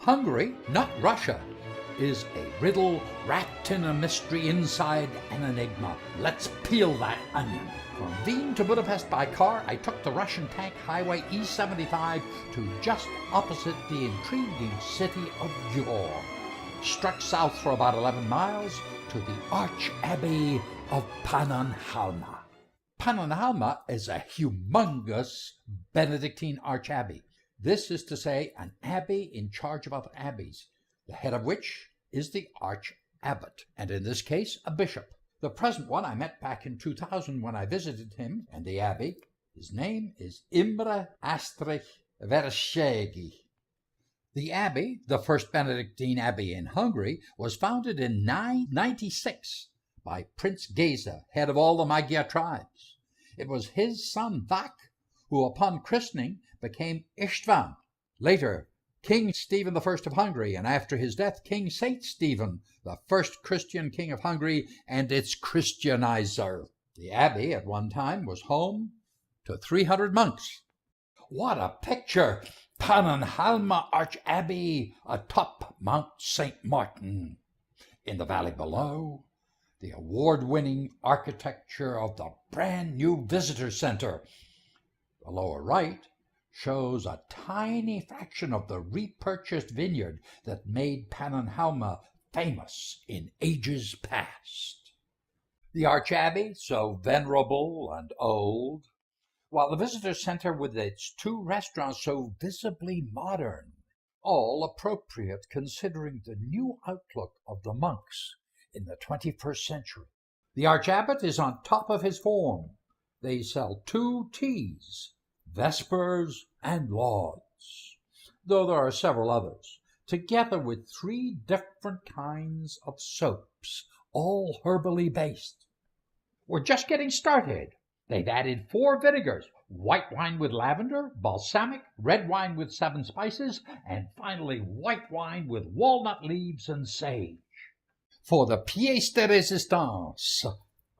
Hungary, not Russia, is a riddle wrapped in a mystery inside an enigma. Let's peel that onion. From Wien to Budapest by car, I took the Russian tank highway E75 to just opposite the intriguing city of Győr. Struck south for about 11 miles to the Arch-Abbey of Pannonhalma. Pannonhalma is a humongous Benedictine arch-abbey. This is to say, an abbey in charge of other abbeys, the head of which is the arch-abbot, and in this case, a bishop. The present one I met back in 2000 when I visited him and the abbey. His name is Imre Astrich Vereshegi. The abbey, the first Benedictine abbey in Hungary, was founded in 996 by Prince Géza, head of all the Magyar tribes. It was his son Vak who, upon christening, became István. Later, King Stephen I of Hungary, and after his death, King Saint Stephen, the first Christian king of Hungary and its Christianizer. The abbey at one time was home to 300 monks. What a picture! Pannonhalma Arch-Abbey atop Mount St. Martin. In the valley below, the award-winning architecture of the brand new visitor center. The lower right shows a tiny fraction of the repurchased vineyard that made Pannonhalma famous in ages past. The Arch-Abbey, so venerable and old, while the visitor center with its 2 restaurants so visibly modern, all appropriate considering the new outlook of the monks in the 21st century. The Arch-Abbot is on top of his form. They sell 2 teas, Vespers and Lauds, though there are several others, together with 3 different kinds of soaps, all herbally based. We're just getting started. They've added 4 vinegars, white wine with lavender, balsamic, red wine with 7 spices, and finally white wine with walnut leaves and sage. For the pièce de résistance,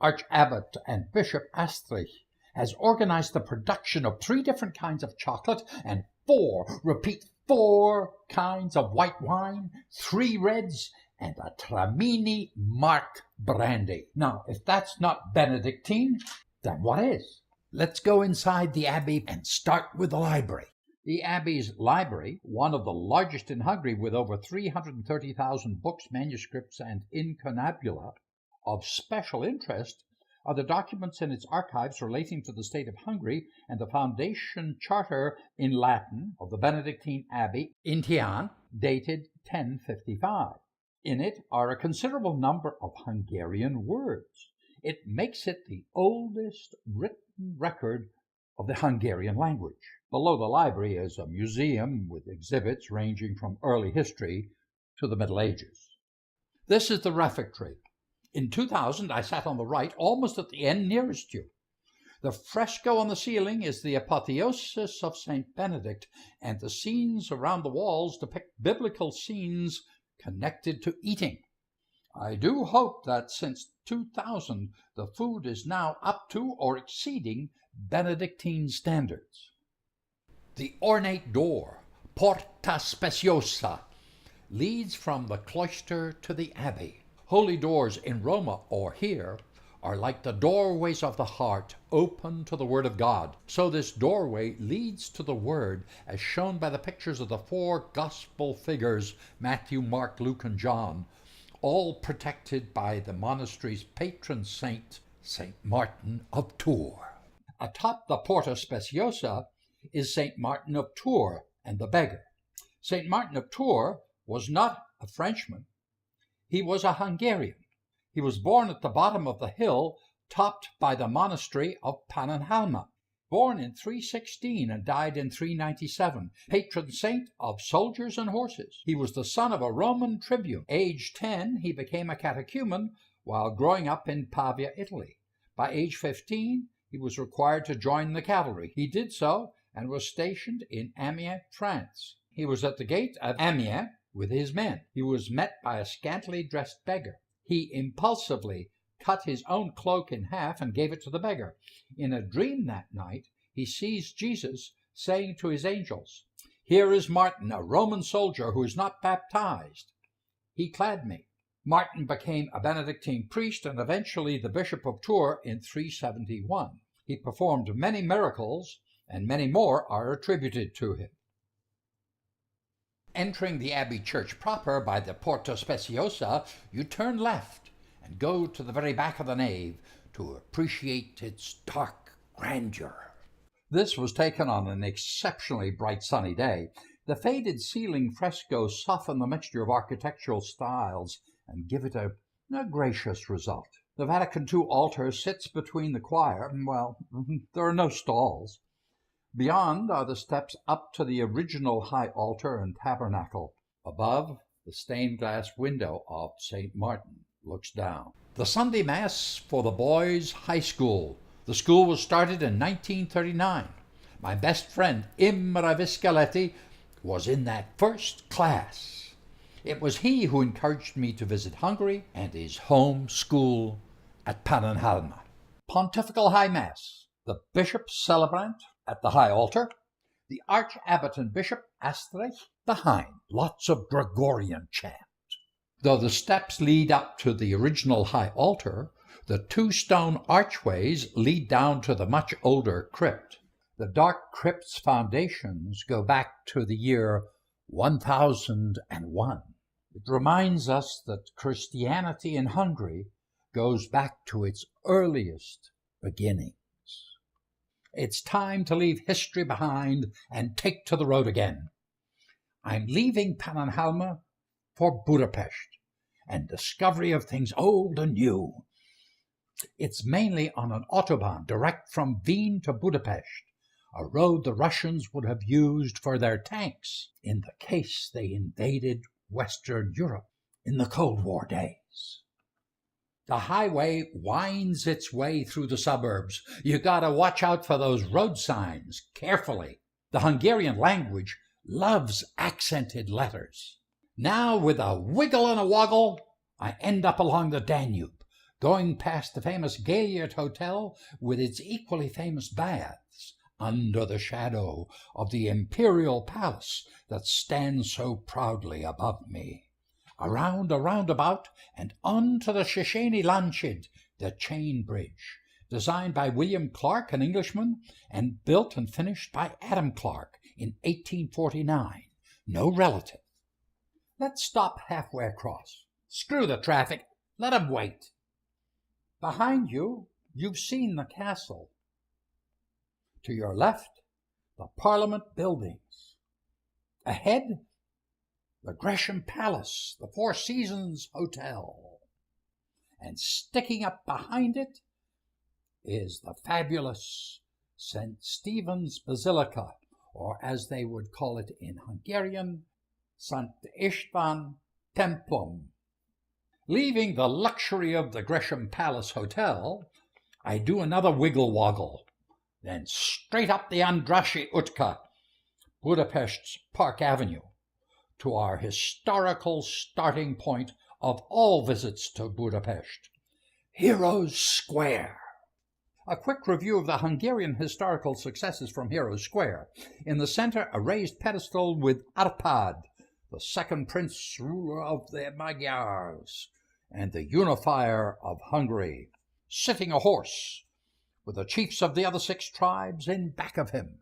Arch-Abbot and Bishop Astrich has organized the production of 3 different kinds of chocolate and 4 kinds of white wine, 3 reds, and a Tramini Mark brandy. Now, if that's not Benedictine, then what is? Let's go inside the abbey and start with the library. The abbey's library, one of the largest in Hungary with over 330,000 books, manuscripts, and incunabula, of special interest are the documents in its archives relating to the state of Hungary and the foundation charter in Latin of the Benedictine Abbey in Tian, dated 1055. In it are a considerable number of Hungarian words. It makes it the oldest written record of the Hungarian language. Below the library is a museum with exhibits ranging from early history to the Middle Ages. This is the refectory. In 2000, I sat on the right, almost at the end nearest you. The fresco on the ceiling is the apotheosis of St. Benedict, and the scenes around the walls depict biblical scenes connected to eating. I do hope that since 2000, the food is now up to or exceeding Benedictine standards. The ornate door, Porta Speciosa, leads from the cloister to the abbey. Holy doors in Roma or here are like the doorways of the heart, open to the Word of God. So this doorway leads to the Word, as shown by the pictures of the 4 gospel figures, Matthew, Mark, Luke, and John, all protected by the monastery's patron saint, St. Martin of Tours. Atop the Porta Speciosa is St. Martin of Tours and the beggar. St. Martin of Tours was not a Frenchman. He was a Hungarian. He was born at the bottom of the hill topped by the monastery of Pannonhalma. Born in 316 and died in 397, patron saint of soldiers and horses. He was the son of a Roman tribune. Aged 10, he became a catechumen while growing up in Pavia, Italy. By age 15, he was required to join the cavalry. He did so and was stationed in Amiens, France. He was at the gate of Amiens with his men. He was met by a scantily dressed beggar. He impulsively cut his own cloak in half and gave it to the beggar. In a dream that night, he sees Jesus saying to his angels, Here is Martin, a Roman soldier who is not baptized. He clad me. Martin became a Benedictine priest and eventually the Bishop of Tours in 371. He performed many miracles, and many more are attributed to him. Entering the abbey church proper by the Porta Speciosa, you turn left and go to the very back of the nave to appreciate its dark grandeur. This was taken on an exceptionally bright sunny day. The faded ceiling frescoes soften the mixture of architectural styles and give it a gracious result. The Vatican II altar sits between the choir. Well, there are no stalls. Beyond are the steps up to the original high altar and tabernacle. Above, the stained glass window of St. Martin looks down. The Sunday Mass for the boys' high school. The school was started in 1939. My best friend, Imre Viscaletti, was in that first class. It was he who encouraged me to visit Hungary and his home school at Pannonhalma. Pontifical High Mass. The bishop celebrant at the high altar, the arch-abbot and bishop Astrich behind. Lots of Gregorian chant. Though the steps lead up to the original high altar, the two stone archways lead down to the much older crypt. The dark crypt's foundations go back to the year 1001. It reminds us that Christianity in Hungary goes back to its earliest beginnings. It's time to leave history behind and take to the road again. I'm leaving Pannonhalma for Budapest and discovery of things old and new. It's mainly on an autobahn direct from Wien to Budapest, a road the Russians would have used for their tanks in the case they invaded Western Europe in the Cold War days. The highway winds its way through the suburbs. You gotta watch out for those road signs carefully. The Hungarian language loves accented letters. Now, with a wiggle and a woggle, I end up along the Danube, going past the famous Gayliard Hotel with its equally famous baths, under the shadow of the imperial palace that stands so proudly above me. Around a roundabout and on to the Széchenyi Lánchíd, the chain bridge, designed by William Clark, an Englishman, and built and finished by Adam Clark in 1849. No relative. Let's stop halfway across. Screw the traffic. Let 'em wait. Behind you, you've seen the castle. To your left, the Parliament buildings. Ahead, the Gresham Palace, the Four Seasons Hotel. And sticking up behind it is the fabulous St. Stephen's Basilica, or as they would call it in Hungarian, St. István Templum. Leaving the luxury of the Gresham Palace Hotel, I do another wiggle-woggle, then straight up the Andrassy Utka, Budapest's Park Avenue, to our historical starting point of all visits to Budapest, Heroes Square. A quick review of the Hungarian historical successes from Heroes Square. In the center, a raised pedestal with Arpad, the second prince ruler of the Magyars, and the unifier of Hungary, sitting a horse, with the chiefs of the other 6 tribes in back of him.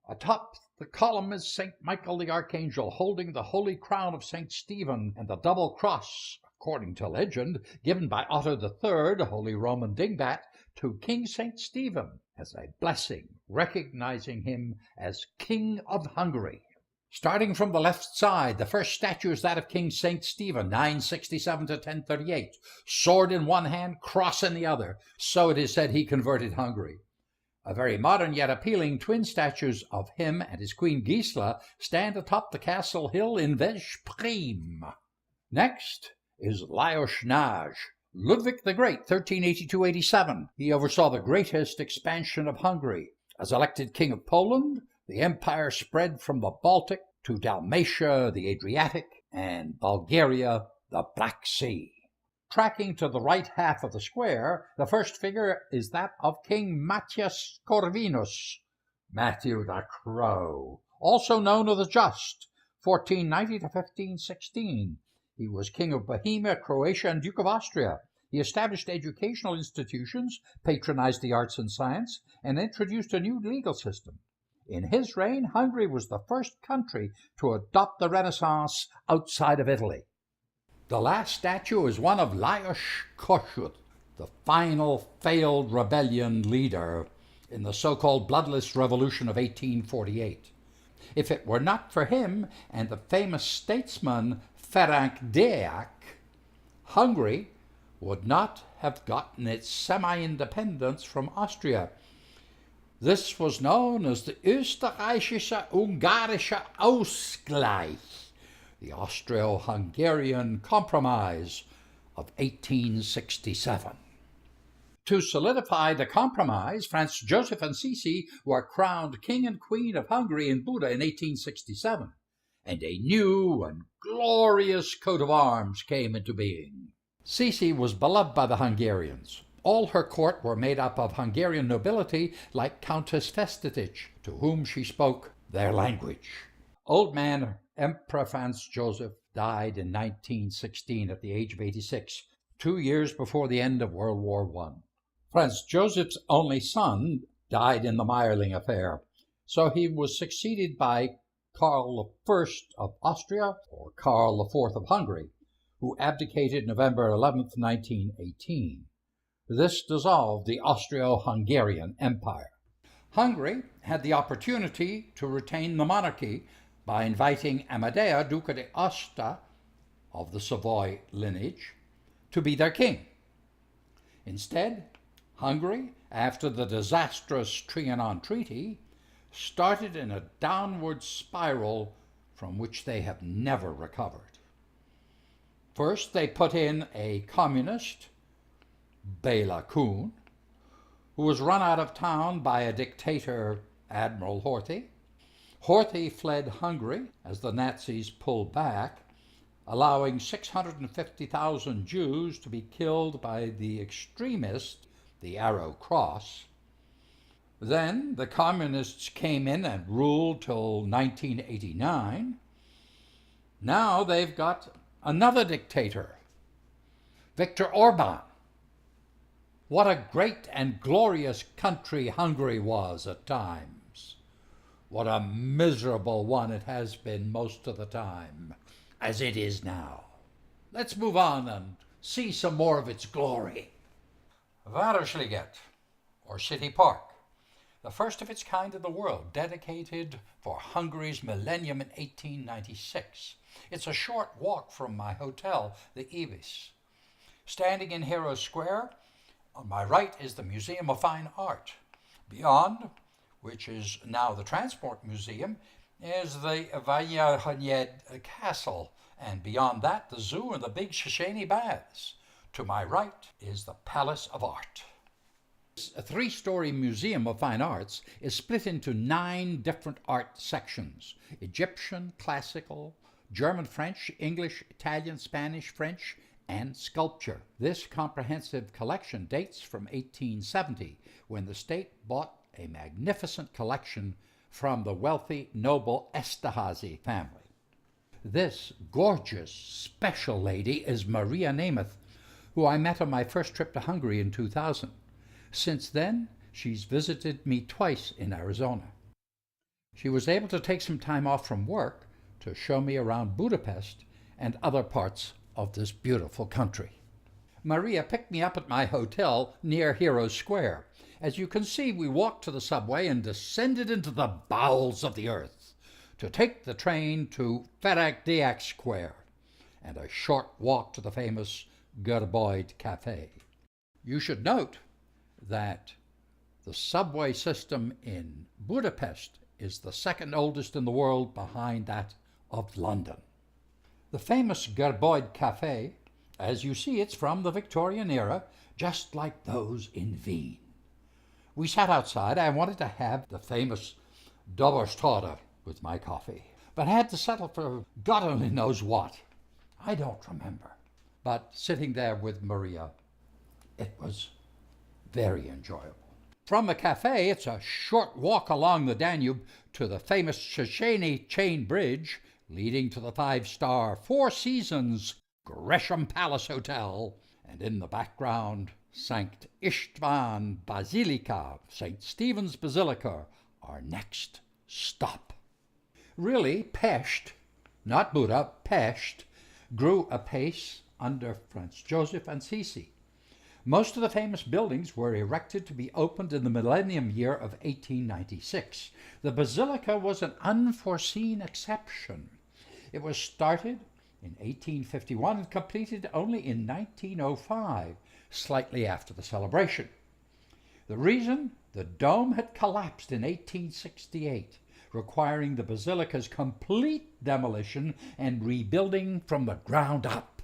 Atop the column is St. Michael the Archangel, holding the holy crown of St. Stephen and the double cross, according to legend, given by Otto III, Holy Roman Dingbat, to King St. Stephen as a blessing, recognizing him as King of Hungary. Starting from the left side, the first statue is that of King St. Stephen, 967 to 1038, sword in one hand, cross in the other. So it is said he converted Hungary. A very modern yet appealing twin statues of him and his queen Gisela stand atop the castle hill in Veszprém. Next is Lajos Nagy, Ludwig the Great, 1382-87. He oversaw the greatest expansion of Hungary. As elected king of Poland, the empire spread from the Baltic to Dalmatia, the Adriatic, and Bulgaria, the Black Sea. Tracking to the right half of the square, the first figure is that of King Matthias Corvinus, Matthew the Crow, also known as the Just, 1490 to 1516. He was King of Bohemia, Croatia, and Duke of Austria. He established educational institutions, patronized the arts and science, and introduced a new legal system. In his reign, Hungary was the first country to adopt the Renaissance outside of Italy. The last statue is one of Lajos Kossuth, the final failed rebellion leader in the so-called bloodless revolution of 1848. If it were not for him and the famous statesman Ferenc Deák, Hungary would not have gotten its semi-independence from Austria. This was known as the Österreichische-Ungarische Ausgleich, the Austro-Hungarian Compromise of 1867. To solidify the compromise, Franz Joseph and Sisi were crowned King and Queen of Hungary in Buda in 1867, and a new and glorious coat of arms came into being. Sisi was beloved by the Hungarians. All her court were made up of Hungarian nobility like Countess Festitich, to whom she spoke their language. Old man Emperor Franz Joseph died in 1916 at the age of 86, 2 years before the end of World War I. Franz Joseph's only son died in the Mayerling affair, so he was succeeded by Karl I of Austria, or Karl IV of Hungary, who abdicated November 11, 1918. This dissolved the Austro-Hungarian Empire. Hungary had the opportunity to retain the monarchy by inviting Amadeo, Duke de Aosta, of the Savoy lineage, to be their king. Instead, Hungary, after the disastrous Trianon Treaty, started in a downward spiral from which they have never recovered. First, they put in a communist, Béla Kun, who was run out of town by a dictator, Admiral Horthy. Horthy fled Hungary as the Nazis pulled back, allowing 650,000 Jews to be killed by the extremist, the Arrow Cross. Then the communists came in and ruled till 1989. Now they've got another dictator, Viktor Orban. What a great and glorious country Hungary was at times. What a miserable one it has been most of the time, as it is now. Let's move on and see some more of its glory. Városliget, or City Park, the first of its kind in the world, dedicated for Hungary's millennium in 1896. It's a short walk from my hotel, the Ibis. Standing in Heroes Square, on my right is the Museum of Fine Art. Beyond, which is now the Transport Museum, is the Városliget Castle, and beyond that, the zoo and the big Széchenyi Baths. To my right is the Palace of Art. A 3-story Museum of Fine Arts is split into 9 different art sections: Egyptian, classical, German, French, English, Italian, Spanish, French, and sculpture. This comprehensive collection dates from 1870, when the state bought a magnificent collection from the wealthy noble Esterházy family. This gorgeous, special lady is Maria Nemeth, who I met on my first trip to Hungary in 2000. Since then, she's visited me twice in Arizona. She was able to take some time off from work to show me around Budapest and other parts of this beautiful country. Maria picked me up at my hotel near Heroes Square. As you can see, we walked to the subway and descended into the bowels of the earth to take the train to Ferenc Deák Square and a short walk to the famous Gerbold Café. You should note that the subway system in Budapest is the second oldest in the world, behind that of London. The famous Gerbold Café, as you see, it's from the Victorian era, just like those in Wien. We sat outside. I wanted to have the famous Doberstadter with my coffee, but I had to settle for God only knows what. I don't remember. But sitting there with Maria, it was very enjoyable. From the cafe, it's a short walk along the Danube to the famous Széchenyi chain bridge, leading to the five-star Four Seasons Gresham Palace Hotel, and in the background, St. István Basilica, St. Stephen's Basilica, our next stop. Really, Pest, not Buda, Pest, grew apace under Franz Joseph and Sisi. Most of the famous buildings were erected to be opened in the millennium year of 1896. The basilica was an unforeseen exception. It was started in 1851 and completed only in 1905, slightly after the celebration. The reason? The dome had collapsed in 1868, requiring the basilica's complete demolition and rebuilding from the ground up.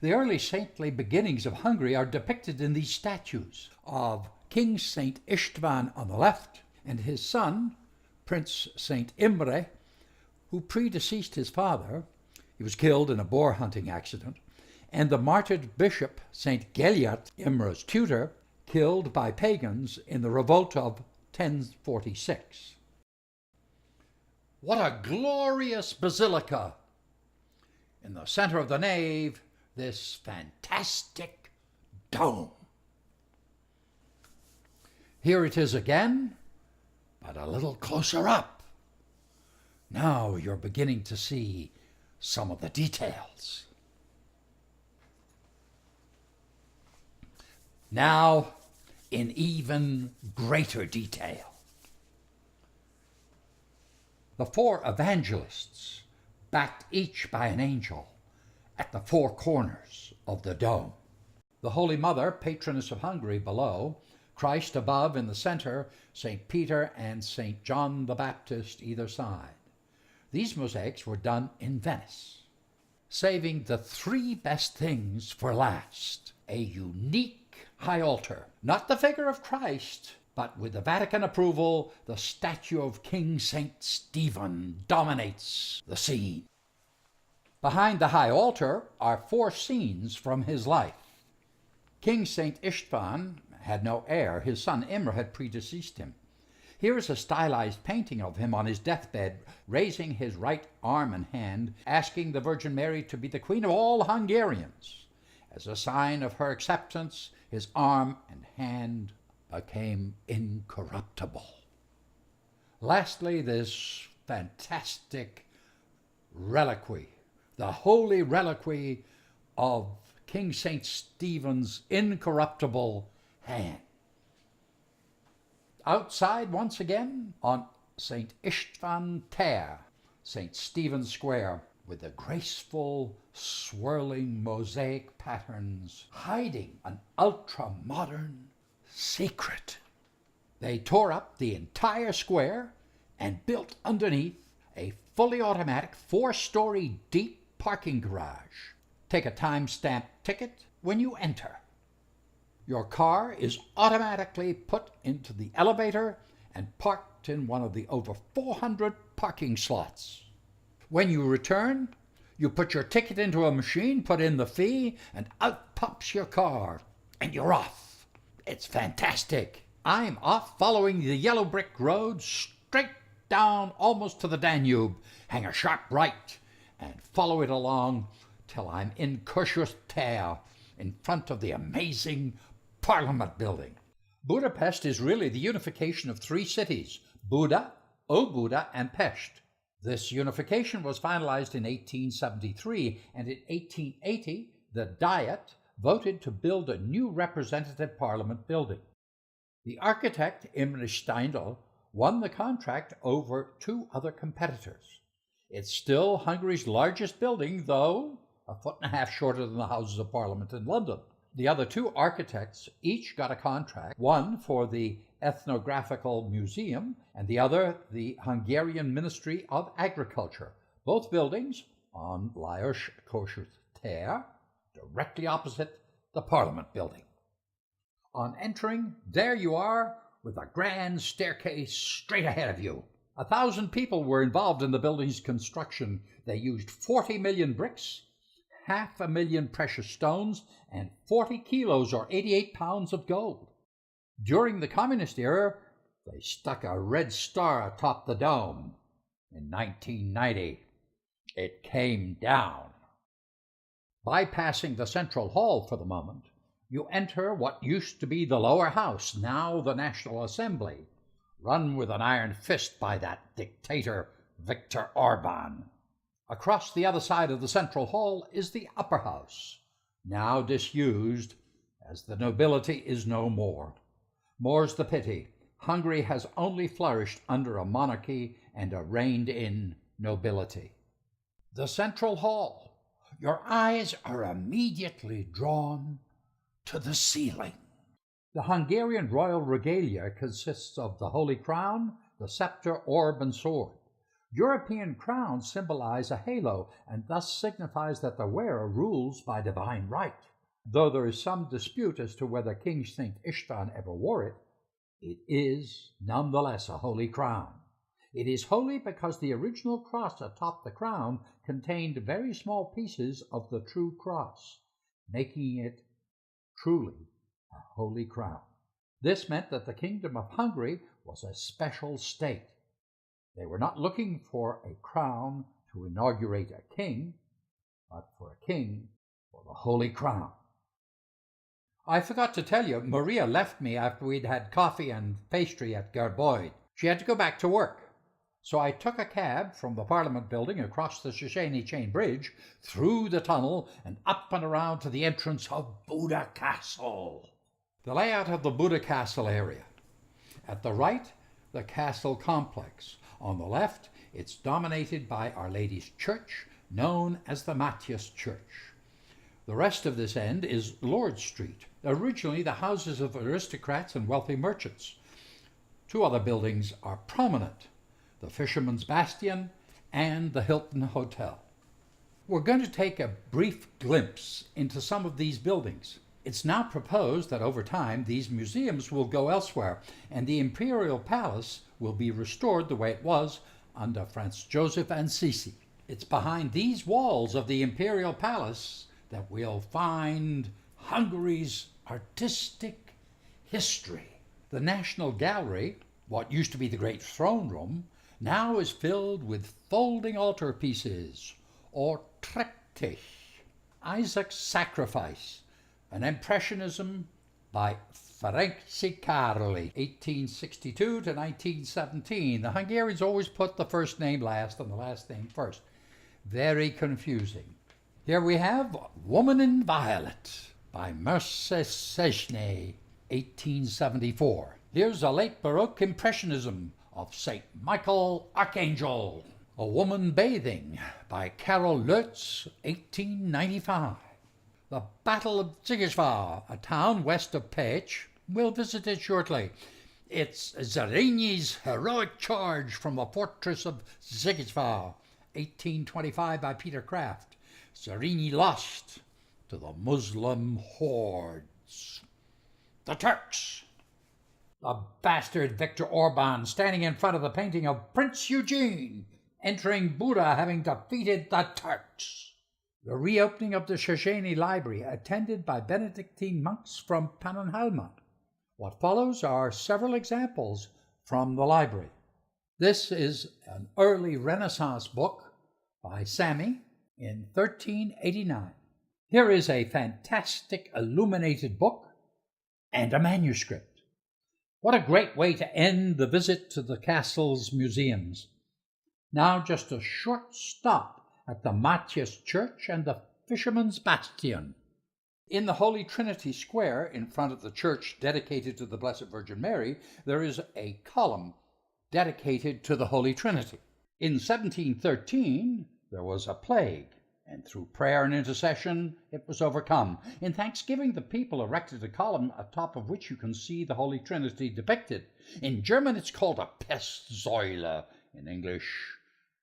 The early saintly beginnings of Hungary are depicted in these statues of King St. István on the left and his son, Prince St. Imre, who predeceased his father. He was killed in a boar hunting accident, and the martyred bishop St. Gellert, Imre's tutor, killed by pagans in the revolt of 1046. What a glorious basilica! In the center of the nave, this fantastic dome. Here it is again, but a little closer up. Now you're beginning to see some of the details. Now, in even greater detail. The four evangelists, backed each by an angel, at the four corners of the dome. The Holy Mother, patroness of Hungary, below, Christ above in the center, St. Peter and St. John the Baptist either side. These mosaics were done in Venice, saving the three best things for last. A unique high altar, not the figure of Christ, but with the Vatican approval, the statue of King St. Stephen dominates the scene. Behind the high altar are four scenes from his life. King St. István had no heir. His son Imre had predeceased him. Here is a stylized painting of him on his deathbed, raising his right arm and hand, asking the Virgin Mary to be the queen of all Hungarians. As a sign of her acceptance, his arm and hand became incorruptible. Lastly, this fantastic reliquary, the holy reliquary of King St. Stephen's incorruptible hand. Outside, once again, on St. István tér, St. Stephen's Square, with the graceful, swirling mosaic patterns hiding an ultra-modern secret. They tore up the entire square and built underneath a fully automatic, 4-story deep parking garage. Take a time-stamped ticket when you enter. Your car is automatically put into the elevator and parked in one of the over 400 parking slots. When you return, you put your ticket into a machine, put in the fee, and out pops your car, and you're off. It's fantastic. I'm off following the yellow brick road straight down almost to the Danube, hang a sharp right, and follow it along till I'm in Kossuth tér, in front of the amazing Parliament building. Budapest is really the unification of three cities, Buda, Óbuda, and Pest. This unification was finalized in 1873, and in 1880, the Diet voted to build a new representative parliament building. The architect, Imre Steindl, won the contract over two other competitors. It's still Hungary's largest building, though a foot and a half shorter than the Houses of Parliament in London. The other two architects each got a contract, one for the Ethnographical Museum and the other the Hungarian Ministry of Agriculture. Both buildings on Lajos Kossuth tér, directly opposite the Parliament building. On entering, there you are with a grand staircase straight ahead of you. 1,000 people were involved in the building's construction. They used 40 million bricks, 500,000 precious stones, and 40 kilos or 88 pounds of gold. During the communist era, they stuck a red star atop the dome. In 1990, it came down. Bypassing the Central Hall for the moment, you enter what used to be the lower house, now the National Assembly, run with an iron fist by that dictator, Viktor Orban. Across the other side of the Central Hall is the upper house, now disused, as the nobility is no more. More's the pity, Hungary has only flourished under a monarchy and a reined-in nobility. The Central Hall. Your eyes are immediately drawn to the ceiling. The Hungarian royal regalia consists of the Holy Crown, the scepter, orb, and sword. European crowns symbolize a halo and thus signifies that the wearer rules by divine right. Though there is some dispute as to whether King St. István ever wore it, it is nonetheless a holy crown. It is holy because the original cross atop the crown contained very small pieces of the true cross, making it truly a holy crown. This meant that the Kingdom of Hungary was a special state. They were not looking for a crown to inaugurate a king, but for a king for the Holy Crown. I forgot to tell you, Maria left me after we'd had coffee and pastry at Gerboid. She had to go back to work. So I took a cab from the Parliament building across the Széchenyi Chain Bridge, through the tunnel, and up and around to the entrance of Buda Castle. The layout of the Buda Castle area. At the right, the castle complex. On the left, it's dominated by Our Lady's Church, known as the Matthias Church. The rest of this end is Lord Street, originally the houses of aristocrats and wealthy merchants. Two other buildings are prominent: the Fisherman's Bastion and the Hilton Hotel. We're going to take a brief glimpse into some of these buildings. It's now proposed that over time these museums will go elsewhere and the Imperial Palace will be restored the way it was under Franz Joseph and Sisi. It's behind these walls of the Imperial Palace that we'll find Hungary's artistic history. The National Gallery, what used to be the Great Throne Room, now is filled with folding altarpieces, or triptych. Isaac's Sacrifice, an impressionism by Ferenczy Károly, 1862 to 1917. The Hungarians always put the first name last and the last name first. Very confusing. Here we have Woman in Violet by Mircea Széchenyi, 1874. Here's a late Baroque impressionism of St. Michael Archangel. A Woman Bathing by Karol Lutz, 1895. The Battle of Zigizwar, a town west of Pécs. We'll visit it shortly. It's Zrínyi's heroic charge from the fortress of Zigizwar, 1825 by Peter Kraft. Zrínyi lost to the Muslim hordes. The Turks. The bastard Viktor Orban standing in front of the painting of Prince Eugene, entering Buda having defeated the Turks. The reopening of the Széchenyi Library, attended by Benedictine monks from Pannonhalma. What follows are several examples from the library. This is an early Renaissance book by Sami in 1389. Here is a fantastic illuminated book and a manuscript. What a great way to end the visit to the castle's museums. Now just a short stop at the Matthias Church and the Fisherman's Bastion. In the Holy Trinity Square, in front of the church dedicated to the Blessed Virgin Mary, there is a column dedicated to the Holy Trinity. In 1713, there was a plague, and through prayer and intercession, it was overcome. In thanksgiving, the people erected a column atop of which you can see the Holy Trinity depicted. In German, it's called a Pestsäule. In English,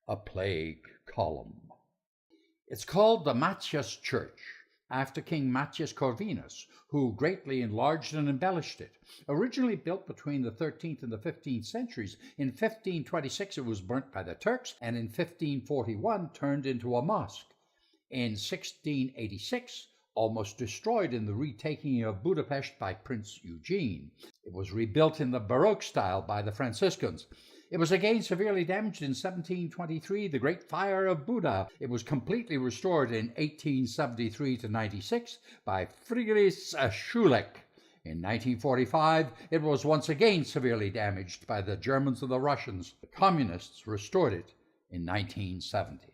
a plague column. It's called the Matthias Church, after King Matthias Corvinus, who greatly enlarged and embellished it. Originally built between the 13th and the 15th centuries, in 1526 it was burnt by the Turks, and in 1541 turned into a mosque. In 1686, almost destroyed in the retaking of Budapest by Prince Eugene. It was rebuilt in the Baroque style by the Franciscans. It was again severely damaged in 1723, the Great Fire of Buda. It was completely restored in 1873-96 by Friedrich Schulich. In 1945, it was once again severely damaged by the Germans and the Russians. The Communists restored it in 1970.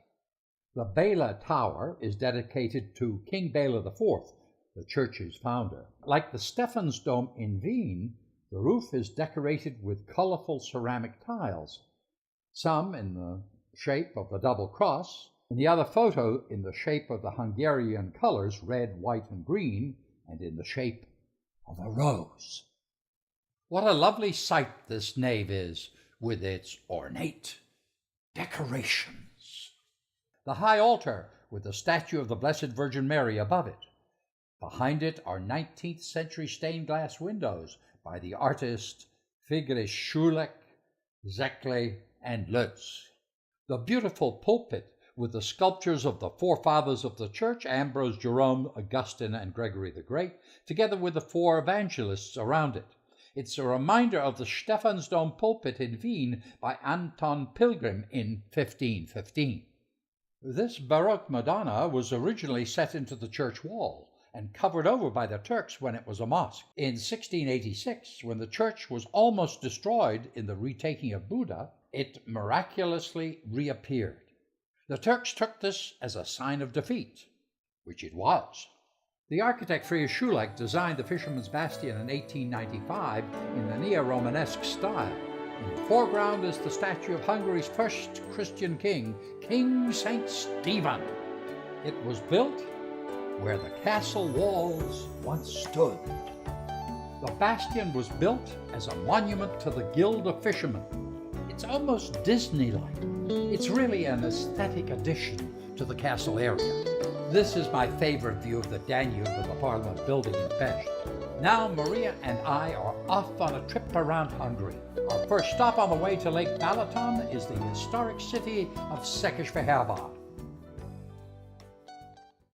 The Bela Tower is dedicated to King Bela IV, the church's founder. Like the Stephansdom in Wien, the roof is decorated with colorful ceramic tiles, some in the shape of the double cross, and the other photo in the shape of the Hungarian colors, red, white, and green, and in the shape of a rose. What a lovely sight this nave is, with its ornate decorations. The high altar, with the statue of the Blessed Virgin Mary above it. Behind it are 19th century stained glass windows by the artists Friedrich Schulich, Zekle, and Lutz. The beautiful pulpit with the sculptures of the forefathers of the Church, Ambrose, Jerome, Augustine, and Gregory the Great, together with the four evangelists around it. It's a reminder of the Stephansdom pulpit in Wien by Anton Pilgrim in 1515. This Baroque Madonna was originally set into the church wall and covered over by the Turks when it was a mosque. In 1686, when the church was almost destroyed in the retaking of Buda, it miraculously reappeared. The Turks took this as a sign of defeat, which it was. The architect Friedrich Schulich designed the Fisherman's Bastion in 1895 in the Neo-Romanesque style. In the foreground is the statue of Hungary's first Christian king, King St. Stephen. It was built where the castle walls once stood. The bastion was built as a monument to the Guild of Fishermen. It's almost Disney-like. It's really an aesthetic addition to the castle area. This is my favorite view of the Danube of the Parliament building in Pest. Now Maria and I are off on a trip around Hungary. Our first stop on the way to Lake Balaton is the historic city of Székesfehérvár.